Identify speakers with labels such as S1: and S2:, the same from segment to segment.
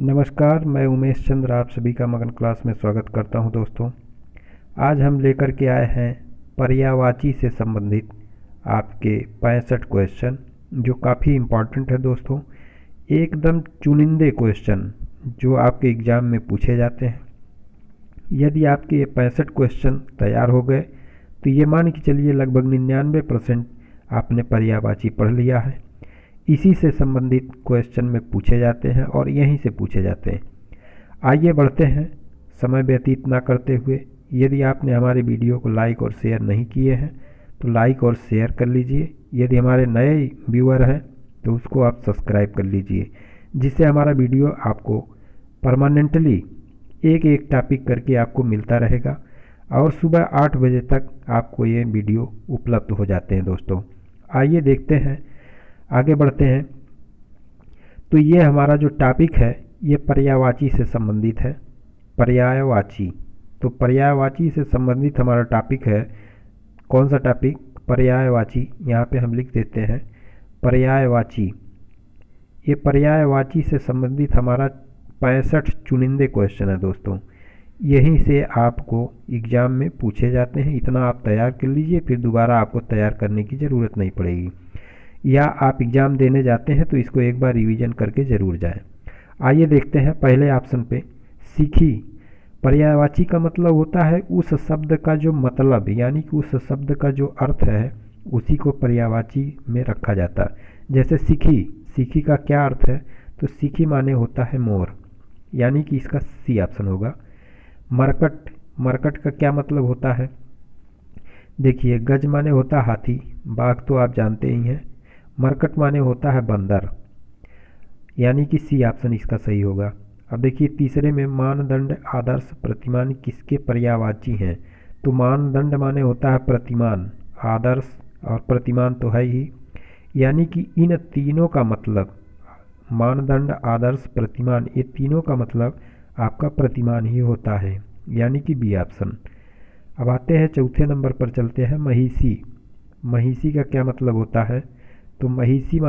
S1: नमस्कार, मैं उमेश चंद्र आप सभी का मगन क्लास में स्वागत करता हूं दोस्तों। आज हम लेकर के आए हैं पर्यायवाची से संबंधित आपके 65 क्वेश्चन जो काफ़ी इम्पॉर्टेंट है दोस्तों। एकदम चुनिंदे क्वेश्चन जो आपके एग्ज़ाम में पूछे जाते हैं। यदि आपके ये 65 क्वेश्चन तैयार हो गए तो ये मान के चलिए लगभग 99% आपने पर्यायवाची पढ़ लिया है। इसी से संबंधित क्वेश्चन में पूछे जाते हैं और यहीं से पूछे जाते हैं। आइए बढ़ते हैं समय व्यतीत ना करते हुए। यदि आपने हमारे वीडियो को लाइक और शेयर नहीं किए हैं तो लाइक और शेयर कर लीजिए। यदि हमारे नए व्यूअर हैं तो उसको आप सब्सक्राइब कर लीजिए, जिससे हमारा वीडियो आपको परमानेंटली एक एक टॉपिक करके आपको मिलता रहेगा और सुबह 8 बजे तक आपको ये वीडियो उपलब्ध हो जाते हैं दोस्तों। आइए देखते हैं, आगे बढ़ते हैं। तो ये हमारा जो टॉपिक है ये पर्यायवाची से संबंधित है। पर्यायवाची, तो पर्यायवाची से संबंधित हमारा टॉपिक है। कौन सा टॉपिक? पर्यायवाची। यहाँ पे हम लिख देते हैं पर्यायवाची। ये पर्यायवाची से संबंधित हमारा 65 चुनिंदे क्वेश्चन है दोस्तों। यहीं से आपको एग्ज़ाम में पूछे जाते हैं। इतना आप तैयार कर लीजिए, फिर दोबारा आपको तैयार करने की ज़रूरत नहीं पड़ेगी। या आप एग्ज़ाम देने जाते हैं तो इसको एक बार रिवीजन करके ज़रूर जाएं। आइए देखते हैं पहले ऑप्शन पे, सीखी। पर्यायवाची का मतलब होता है उस शब्द का जो मतलब, यानी कि उस शब्द का जो अर्थ है उसी को पर्यायवाची में रखा जाता है। जैसे सीखी, सीखी का क्या अर्थ है? तो सीखी माने होता है मोर, यानी कि इसका सी ऑप्शन होगा। मरकट, मरकट का क्या मतलब होता है? देखिए, गज माने होता हाथी, बाघ तो आप जानते ही हैं। मरकट माने होता है बंदर, यानी कि सी ऑप्शन इसका सही होगा। अब देखिए तीसरे में, मानदंड आदर्श प्रतिमान किसके पर्यायवाची हैं? तो मानदंड माने होता है प्रतिमान, आदर्श और प्रतिमान तो है ही, यानी कि इन तीनों का मतलब, मानदंड आदर्श प्रतिमान, ये तीनों का मतलब आपका प्रतिमान ही होता है, यानी कि बी ऑप्शन। अब आते हैं चौथे नंबर पर, चलते हैं महिषी। महिषी का क्या मतलब होता है? तो महिषी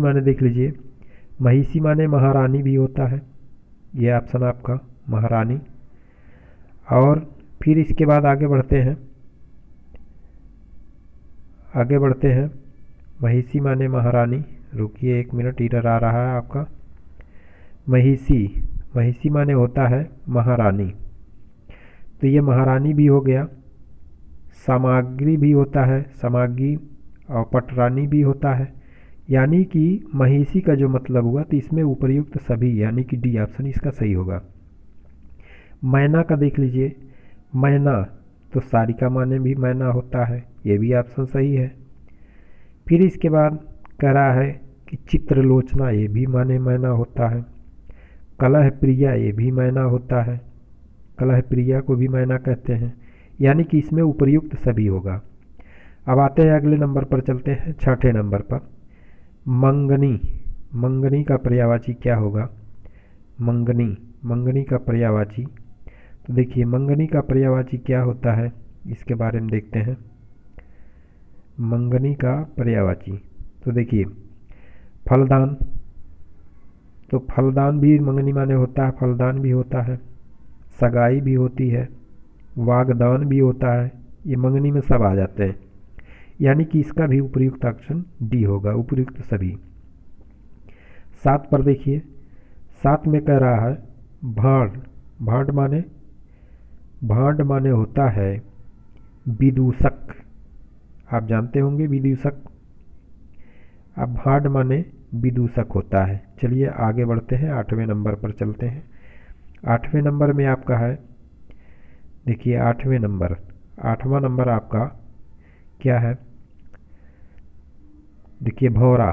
S1: माने देख लीजिए, महिषी माने महारानी भी होता है, ये ऑप्शन आपका महारानी। और फिर इसके बाद आगे बढ़ते हैं, महिषी माने महारानी। रुकिए 1 मिनट, इधर आ रहा है आपका। महिषी, महिषी माने होता है महारानी, तो ये महारानी भी हो गया। सामग्री भी होता है, सामग्री, और पटरानी भी होता है, यानी कि महिषी का जो मतलब हुआ तो इसमें उपर्युक्त सभी, यानी कि डी ऑप्शन इसका सही होगा। मैना का देख लीजिए, मैना तो सारिका माने भी मैना होता है, ये भी ऑप्शन सही है। फिर इसके बाद कह रहा है कि चित्रलोचना, ये भी माने मैना होता है। कलह प्रिया, ये भी मैना होता है, कलह प्रिया को भी मैना कहते हैं, यानी कि इसमें उपर्युक्त सभी होगा। अब आते हैं अगले नंबर पर, चलते हैं छठे नंबर पर। मंगनी, मंगनी का पर्यायवाची क्या होगा? मंगनी, मंगनी का पर्यायवाची, तो देखिए मंगनी का पर्यायवाची क्या होता है, इसके बारे में देखते हैं। मंगनी का पर्यायवाची, तो देखिए फलदान, तो फलदान भी मंगनी माने होता है, फलदान भी होता है। सगाई भी होती है, वागदान भी होता है, ये मंगनी में सब आ जाते हैं, यानी कि इसका भी उपयुक्त ऑप्शन डी होगा, उपयुक्त सभी। 7 पर देखिए, 7 में कह रहा है भांड। भांड माने होता है विदूषक, आप जानते होंगे विदूषक। अब भांड माने विदूषक होता है। चलिए आगे बढ़ते हैं, 8वें नंबर पर चलते हैं। 8वें नंबर में आपका है, देखिए 8वां नंबर आपका क्या है? देखिए भौरा,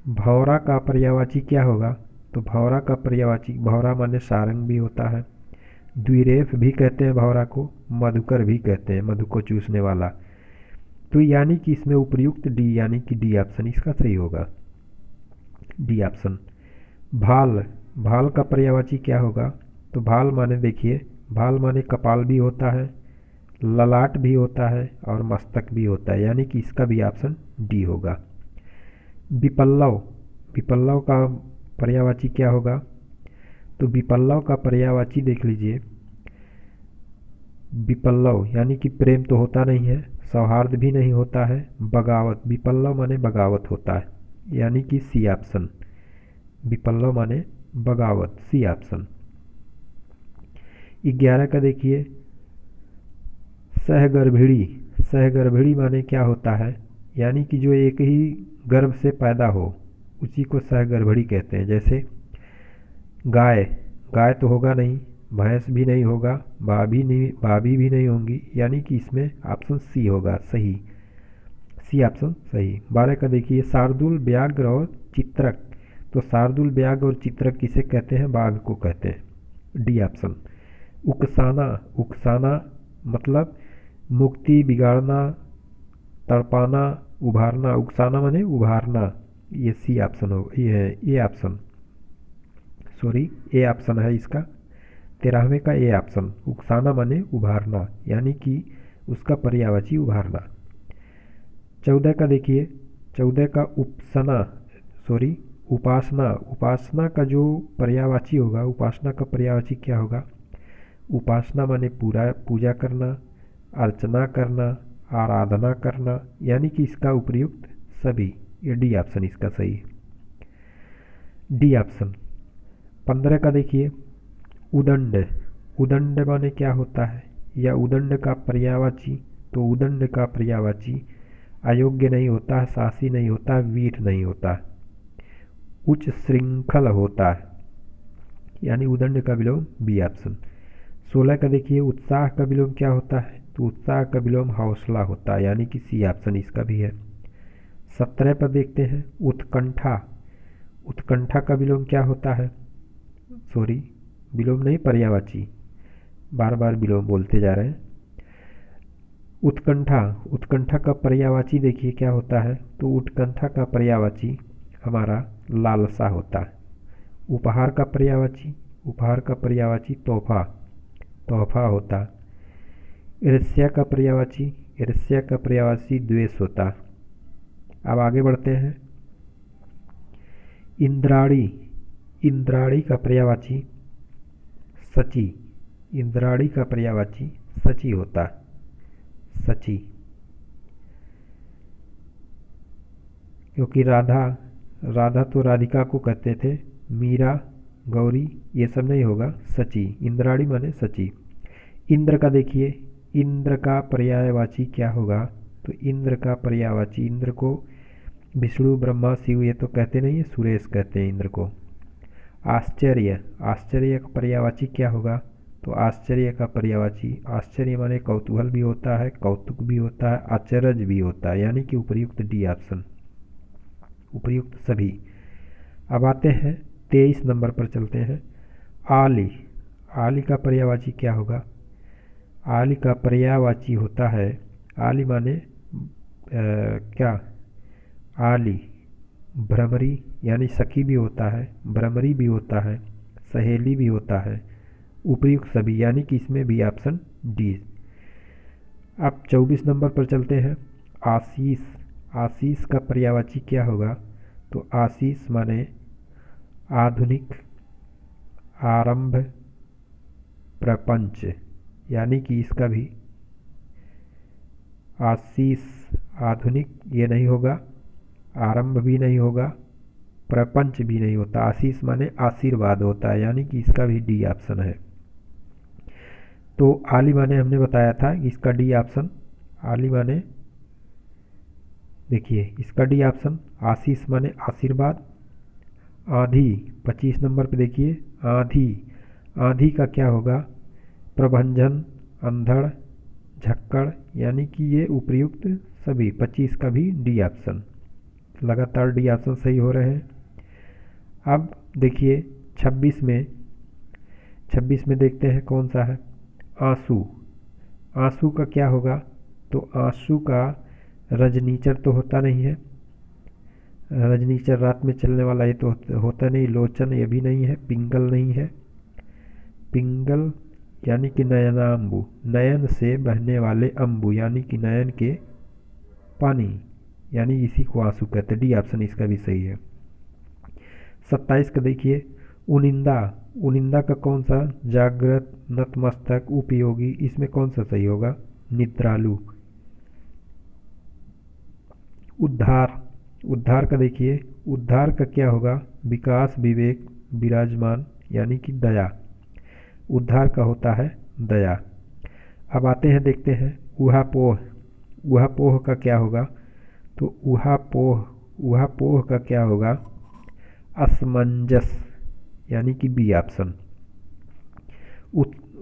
S1: भौरा का पर्यायवाची क्या होगा? तो भौरा का पर्यायवाची, भौरा माने सारंग भी होता है, द्विरेफ भी कहते हैं भौरा को, मधुकर भी कहते हैं, मधु को चूसने वाला। तो यानी कि इसमें उपयुक्त डी, यानी कि डी ऑप्शन इसका सही होगा, डी ऑप्शन। भाल, भाल का पर्यायवाची क्या होगा? तो भाल माने देखिए, भाल माने कपाल भी होता है, ललाट भी होता है और मस्तक भी होता है, यानी कि इसका भी ऑप्शन डी होगा। विपल्लव, विपल्लव का पर्यायवाची क्या होगा? तो विपल्लव का पर्यायवाची देख लीजिए, विपल्लव यानी कि प्रेम तो होता नहीं है, सौहार्द भी नहीं होता है, बगावत, विपल्लव माने बगावत होता है, यानी कि सी ऑप्शन, विपल्लव माने बगावत, सी ऑप्शन। 11 का देखिए, सहगर्भिणी, सहगर्भिणी माने क्या होता है? यानी कि जो एक ही गर्भ से पैदा हो उसी को सहगर्भिणी कहते हैं। जैसे गाय, गाय तो होगा नहीं, भैंस भी नहीं होगा, भाभी भी नहीं होंगी, यानी कि इसमें ऑप्शन सी होगा सही, सी ऑप्शन सही। 12 का देखिए, शार्दूल, व्याघ्र और चित्रक। तो शार्दूल, व्याघ्र और चित्रक किसे कहते हैं? बाघ को कहते हैं, डी ऑप्शन। उकसाना, उकसाना मतलब मुक्ति, बिगाड़ना, तड़पाना, उभारना, उकसाना माने उभारना, ये सी ऑप्शन हो, ये A option, sorry A option है इसका, 13वें का ए ऑप्शन। उकसाना माने उभारना, यानी कि उसका पर्यायवाची उभारना। 14 का देखिए, 14 का उपासना, सॉरी उपासना, उपासना का जो पर्यायवाची होगा, उपासना का पर्यायवाची क्या होगा? उपासना माने पूरा पूजा करना, अर्चना करना, आराधना करना, यानी कि इसका उपयुक्त सभी, ये डी ऑप्शन इसका सही है, डी ऑप्शन। 15 का देखिए, उदंड, उदंड माने क्या होता है? या उदंड का पर्यायवाची, तो उदंड का पर्यायवाची अयोग्य नहीं होता, साहसी नहीं होता, वीर नहीं होता, उच्च श्रृंखल होता है, यानी उदंड का विलोम बी ऑप्शन। 16 का देखिए, उत्साह का विलोम क्या होता है? तो उत्साह का विलोम हौसला होता है, यानी कि सी ऑप्शन इसका भी है। 17 पर देखते हैं, उत्कंठा, उत्कंठा का विलोम क्या होता है? सॉरी विलोम नहीं, पर्यायवाची, बार बार विलोम बोलते जा रहे हैं। उत्कंठा, उत्कंठा का पर्यायवाची देखिए क्या होता है? तो उत्कंठा का पर्यायवाची हमारा लालसा होता है। उपहार का पर्यायवाची, उपहार का पर्यायवाची तोहफा, तोहफा होता। ईर्ष्या का पर्यायवाची, ईर्ष्या का पर्यायवाची द्वेष होता। अब आगे बढ़ते हैं, इंद्राणी, इंद्राणी का पर्यायवाची सची, इंद्राणी का पर्यायवाची सची होता, सची, क्योंकि राधा, राधा तो राधिका को कहते थे, मीरा, गौरी, ये सब नहीं होगा, सची, इंद्राणी माने सची। इंद्र का देखिए, इंद्र का पर्यायवाची क्या होगा? तो इंद्र का पर्यायवाची, इंद्र को विष्णु, ब्रह्मा, शिव ये तो कहते नहीं है, सुरेश कहते हैं इंद्र को। आश्चर्य, आश्चर्य का पर्यायवाची क्या होगा? तो आश्चर्य का पर्यायवाची, आश्चर्य माने कौतूहल भी होता है, कौतुक भी होता है, आश्चर्य भी होता है, यानी कि उपयुक्त डी ऑप्शन, उपयुक्त सभी। अब आते हैं 23 नंबर पर चलते हैं, आली, आली का पर्यायवाची क्या होगा? आली का पर्यायवाची होता है, आली माने क्या? आली भ्रमरी, यानी सखी भी होता है, भ्रमरी भी होता है, सहेली भी होता है, उपयुक्त सभी, यानी कि इसमें भी ऑप्शन डी। अब 24 नंबर पर चलते हैं, आशीष, आशीष का पर्यायवाची क्या होगा? तो आशीष माने आधुनिक, आरंभ, प्रपंच, यानी कि इसका भी आशीष, आधुनिक ये नहीं होगा, आरंभ भी नहीं होगा, प्रपंच भी नहीं होता, आशीष माने आशीर्वाद होता है, यानी कि इसका भी डी ऑप्शन है। तो आली माने हमने बताया था इसका डी ऑप्शन, आली माने देखिए इसका डी ऑप्शन, आशीष माने आशीर्वाद। आधी, 25 नंबर पे देखिए, आधी, आधी का क्या होगा? प्रभंजन, अंधड़, झक्कड़, यानी कि ये उपयुक्त सभी, 25 का भी डी ऑप्शन, लगातार डी ऑप्शन सही हो रहे हैं। अब देखिए 26 में, 26 में देखते हैं कौन सा है, आंसू, आंसू का क्या होगा? तो आंसू का रजनीचर तो होता नहीं है, रजनीचर रात में चलने वाला ये तो होता नहीं, लोचन ये भी नहीं है, पिंगल नहीं है, पिंगल यानी कि नयनाम्बु, नयन से बहने वाले अम्बु, यानी कि नयन के पानी, यानी इसी को आंसू कहते हैं, डी ऑप्शन इसका भी सही है। 27 का देखिए उनिंदा, उनिंदा का कौन सा, जागृत, नतमस्तक, उपयोगी, इसमें कौन सा सही होगा, निद्रालु। उद्धार, उद्धार का देखिए उद्धार का क्या होगा, विकास, विवेक, विराजमान, यानी कि दया। उद्धार का होता है दया। अब आते हैं देखते हैं ऊहापोह, ऊहापोह का क्या होगा, तो ऊहापोह, ऊहापोह का क्या होगा, असमंजस, यानी कि बी ऑप्शन।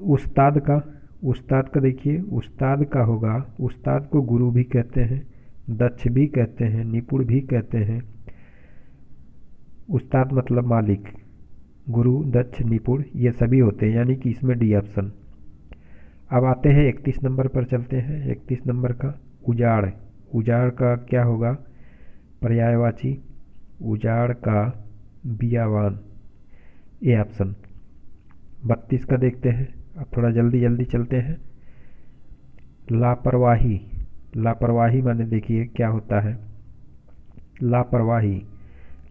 S1: उस्ताद का, उस्ताद का देखिए उस्ताद का होगा, उस्ताद को गुरु भी कहते हैं, दक्ष भी कहते हैं, निपुण भी कहते हैं। उस्ताद मतलब मालिक, गुरु, दक्ष, निपुण ये सभी होते हैं, यानी कि इसमें डी ऑप्शन। अब आते हैं 31 नंबर पर चलते हैं। 31 नंबर का उजाड़, उजाड़ का क्या होगा, पर्यायवाची, उजाड़ का बियावान, ए ऑप्शन। 32 का देखते हैं, अब थोड़ा जल्दी जल्दी चलते हैं। लापरवाही, लापरवाही माने देखिए क्या होता है, लापरवाही,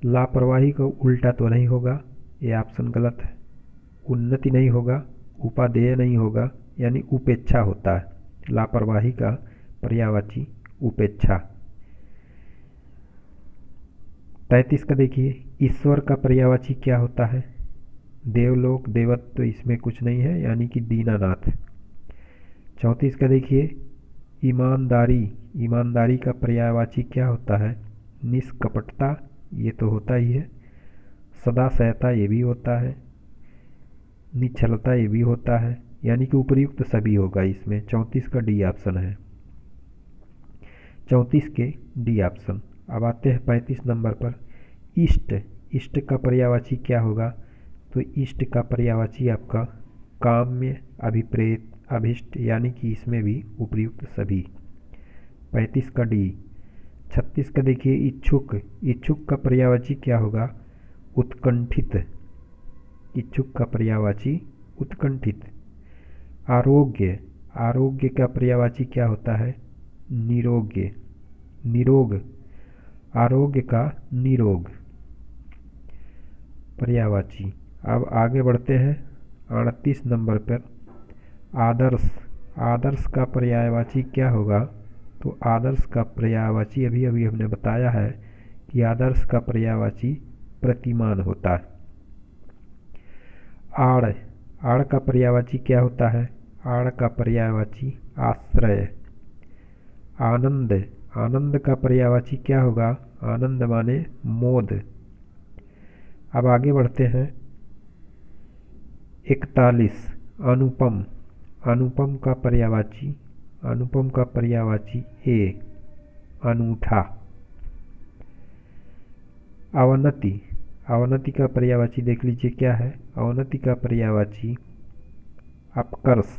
S1: लापरवाही का उल्टा तो नहीं होगा, ये ऑप्शन गलत है। उन्नति नहीं होगा, उपादेय नहीं होगा, यानी उपेक्षा होता है। लापरवाही का पर्यायवाची उपेक्षा। 33 का देखिए ईश्वर का पर्यायवाची क्या होता है, देवलोक, देवत्व, तो इसमें कुछ नहीं है, यानी कि दीनानाथ। 34 का देखिए ईमानदारी, ईमानदारी का पर्यायवाची क्या होता है, निष्कपटता, ये तो होता ही है। सदाशयता ये भी होता है, निश्चलता ये भी होता है, यानी कि उपयुक्त सभी होगा इसमें। 34 का डी ऑप्शन है, 34 के डी ऑप्शन। अब आते हैं 35 नंबर पर इष्ट, इष्ट का पर्यायवाची क्या होगा, तो इष्ट का पर्यायवाची आपका काम्य, अभिप्रेत, अभिष्ट, यानी कि इसमें भी उपयुक्त सभी। 35 का डी। 36 का देखिए इच्छुक, इच्छुक का पर्यायवाची क्या होगा, उत्कंठित, इच्छुक का पर्यायवाची उत्कंठित। आरोग्य, आरोग्य का पर्यायवाची क्या होता है, निरोग्य, निरोग, आरोग्य का निरोग पर्यायवाची। अब आगे बढ़ते हैं 38 नंबर पर आदर्श, आदर्श का पर्यायवाची क्या होगा, तो आदर्श का पर्यायवाची अभी अभी हमने बताया है कि आदर्श का पर्यायवाची प्रतिमान होता है। आड़, आड़ का पर्यायवाची क्या होता है, आड़ का पर्यायवाची आश्रय। आनंद, आनंद का पर्यायवाची क्या होगा, आनंद माने मोद। अब आगे बढ़ते हैं 41 अनुपम, अनुपम का पर्यायवाची, अनुपम का पर्यायवाची ए, अनूठा। अवनति, अवनति का पर्यायवाची देख लीजिए क्या है, अवनति का पर्यायवाची अपकर्ष,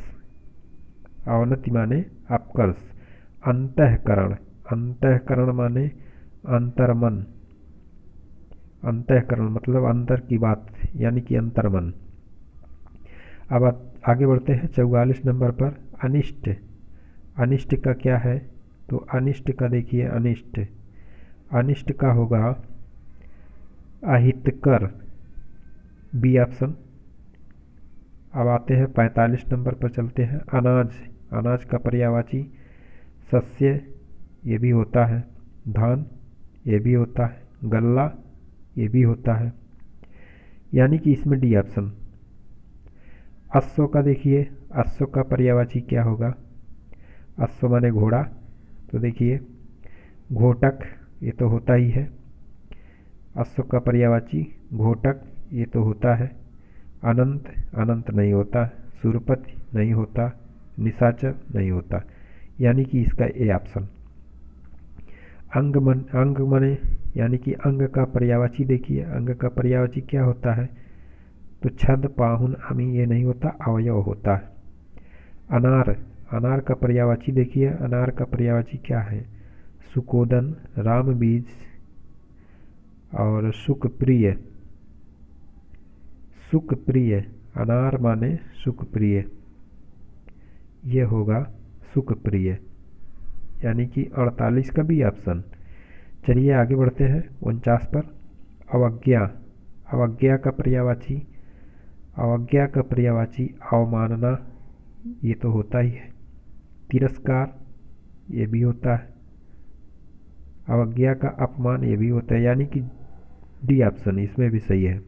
S1: अवनति माने अपकर्ष। अंतःकरण, अंतःकरण माने अंतर्मन, अंतःकरण मतलब अंतर की बात, यानी कि अंतर्मन। अब आगे बढ़ते हैं 44 नंबर पर अनिष्ट, अनिष्ट का क्या है, तो अनिष्ट का देखिए अनिष्ट, अनिष्ट का होगा अहितकर, बी ऑप्शन। अब आते हैं 45 नंबर पर चलते हैं अनाज, अनाज का पर्यायवाची सस्य, ये भी होता है, धान ये भी होता है, गल्ला ये भी होता है, यानी कि इसमें डी ऑप्शन। अश्व का देखिए, अश्व का पर्यायवाची क्या होगा, अश्व माने घोड़ा, तो देखिए घोटक ये तो होता ही है, अश्व का पर्यायवाची घोटक ये तो होता है। अनंत, अनंत नहीं होता, सुरपति नहीं होता, निशाचर नहीं होता, यानी कि इसका ए ऑप्शन। अंग मन, अंग मने यानी कि अंग का पर्यायवाची देखिए, अंग का पर्यायवाची क्या होता है, तो छद, पाहुन, अमी ये नहीं होता, अवयव होता है। अनार, अनार का पर्यायवाची देखिए, अनार का पर्यायवाची क्या है, सुकोदन, राम बीज और सुखप्रिय, सुखप्रिय, अनार माने सुखप्रिय, ये होगा सुखप्रिय, यानी कि 48 का भी ऑप्शन। चलिए आगे बढ़ते हैं 49 पर अवज्ञा, अवज्ञा का पर्यायवाची, अवज्ञा का पर्यायवाची अवमानना, ये तो होता ही है। तिरस्कार, ये भी होता है। अवज्ञा का अपमान, ये भी होता है, यानी कि डी ऑप्शन इसमें भी सही है।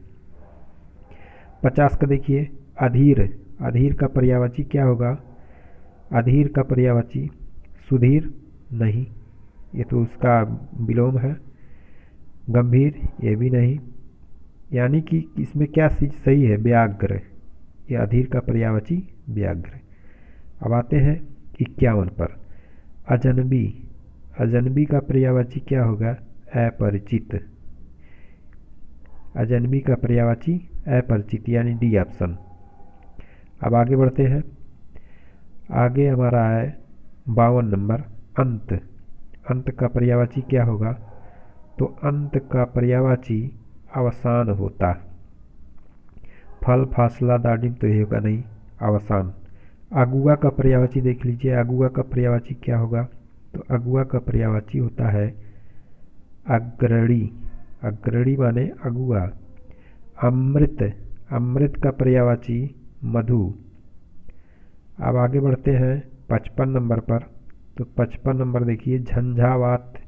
S1: 50 का देखिए, अधीर, अधीर का पर्यायवाची क्या होगा? अधीर का पर्यायवाची सुधीर, नहीं, ये तो उसका विलोम है। गंभीर, ये भी नहीं, यानी कि इसमें क्या चीज सही है? व्याघ्र, ये अधीर का पर्यायवाची व्याघ्र। अब आते हैं 51 पर, अजनबी, अजनबी का पर्यायवाची क्या होगा? अपरिचित, अजनबी का पर्यायवाची अपरिचित, यानी डी ऑप्शन। अब आगे बढ़ते हैं, आगे हमारा है 52 नंबर, अंत, अंत का पर्यायवाची क्या होगा? तो अंत का पर्यायवाची अवसान होता। फल, फासला, दाडिम तो ये होगा नहीं, अवसान। अगुआ का पर्यायवाची देख लीजिए, अगुआ का पर्यायवाची क्या होगा? तो अगुआ का पर्यायवाची होता है अग्रणी, अग्रणी माने अगुआ। अमृत, अमृत का पर्यायवाची मधु। अब आगे बढ़ते हैं 55 नंबर पर, तो 55 नंबर देखिए, झंझावात,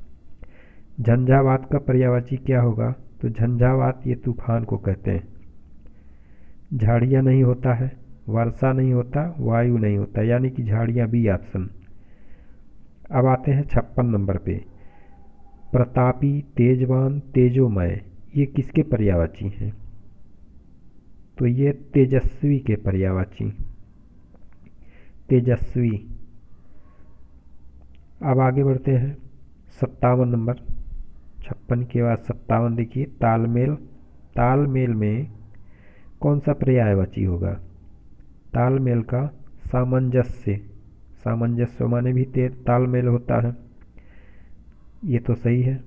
S1: झंझावात का पर्यायवाची क्या होगा? तो झंझावात ये तूफान को कहते हैं। झाड़ियाँ नहीं होता है, वर्षा नहीं होता, वायु नहीं होता, यानी कि झाड़ियाँ बी ऑप्शन। अब आते हैं 56 नंबर पे, प्रतापी, तेजवान, तेजोमय, ये किसके पर्यायवाची हैं? तो ये तेजस्वी के पर्यायवाची, तेजस्वी। अब आगे बढ़ते हैं 57 नंबर, 56 के बाद 57 देखिए, तालमेल, तालमेल में कौन सा पर्यायवाची होगा? तालमेल का सामंजस्य, सामंजस्य माने भी तालमेल होता है, ये तो सही है।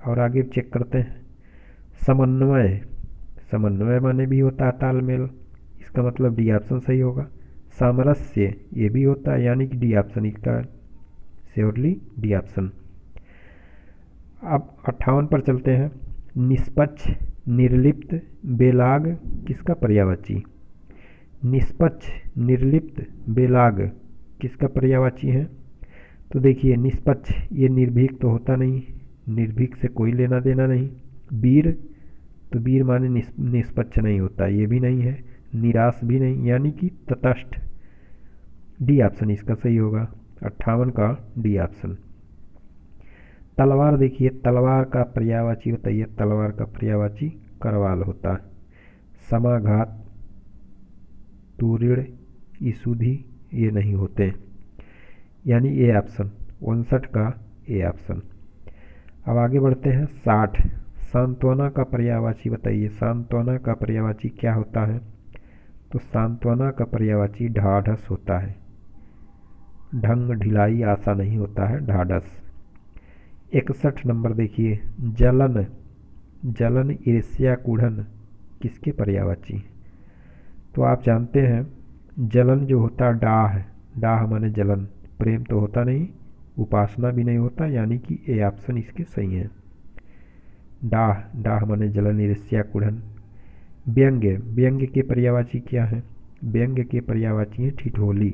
S1: और आगे चेक करते हैं, समन्वय, समन्वय माने भी होता है तालमेल, इसका मतलब डी ऑप्शन सही होगा। सामरस्य, ये भी होता है, यानी कि डी ऑप्शन इसका श्योरली डी ऑप्शन। अब 58 पर चलते हैं, निष्पक्ष, निर्लिप्त, बेलाग, किसका पर्यायवाची? निष्पक्ष, निर्लिप्त, बेलाग किसका पर्यायवाची है? तो देखिए, निष्पक्ष ये निर्भीक तो होता नहीं, निर्भीक से कोई लेना देना नहीं। वीर, तो वीर माने निष्पक्ष नहीं होता, ये भी नहीं है। निराश भी नहीं, यानी कि तटस्थ, डी ऑप्शन इसका सही होगा, 58 का डी ऑप्शन। तलवार देखिए, तलवार का पर्यायवाची बताइए, तलवार का पर्यायवाची करवाल होता है। समाघात, तुरीण, ईसुधि, ये नहीं होते, यानी ए ऑप्शन, 59 का ए ऑप्शन। अब आगे बढ़ते हैं 60, सांत्वना का पर्यायवाची बताइए, सांत्वना का पर्यायवाची क्या होता है? तो सांत्वना का पर्यायवाची ढाढ़स होता है। ढंग, ढिलाई, आशा नहीं होता है, ढाढ़स। 61 नंबर देखिए, जलन, जलन, ईर्ष्या, कुढ़न, किसके पर्यायवाची? तो आप जानते हैं जलन जो होता है डाह, डाह माने जलन, प्रेम तो होता नहीं, उपासना भी नहीं होता, यानी कि ए ऑप्शन इसके सही है। डाह, डाह माने जलन, ईर्ष्या, कुढ़न। व्यंग्य, व्यंग्य के पर्यायवाची क्या है? व्यंग्य के पर्यायवाची है ठिठोली।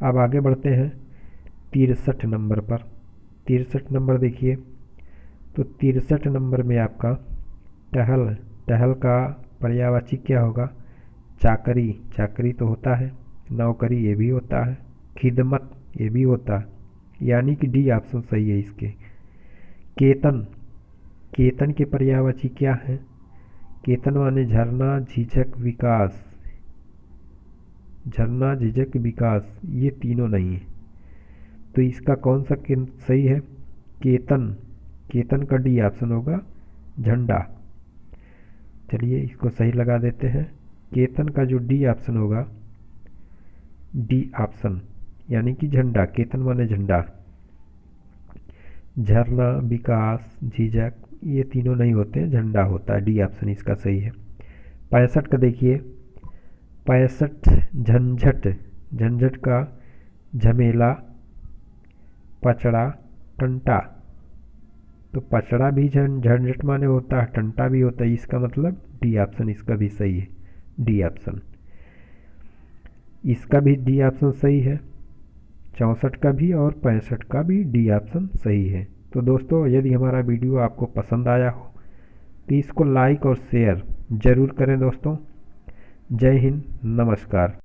S1: अब आगे बढ़ते हैं 63 नंबर पर, 63 नंबर देखिए, तो 63 नंबर में आपका टहल, टहल का पर्यायवाची क्या होगा? चाकरी, चाकरी तो होता है। नौकरी, ये भी होता है। खिदमत, ये भी होता है, यानी कि डी ऑप्शन सही है इसके। केतन, केतन के पर्यायवाची क्या है? केतन माने झरना, झिझक, विकास, झरना, झिझक, विकास, ये तीनों नहीं है, तो इसका कौन सा सही है? केतन, केतन का डी ऑप्शन होगा, झंडा। चलिए इसको सही लगा देते हैं, केतन का जो डी ऑप्शन होगा, डी ऑप्शन, यानी कि झंडा, केतन माने झंडा। झरना, विकास, झिझक, ये तीनों नहीं होते, झंडा होता है, डी ऑप्शन इसका सही है। 65 का देखिए, 65 झंझट, झंझट का झमेला, पचड़ा, टंटा, तो पचड़ा भी झंझट माने होता है, टंटा भी होता है, इसका मतलब डी ऑप्शन इसका भी सही है। डी ऑप्शन इसका भी डी ऑप्शन सही है। 64 का भी और 65 का भी डी ऑप्शन सही है। तो दोस्तों, यदि हमारा वीडियो आपको पसंद आया हो तो इसको लाइक और शेयर ज़रूर करें दोस्तों। जय हिंद, नमस्कार।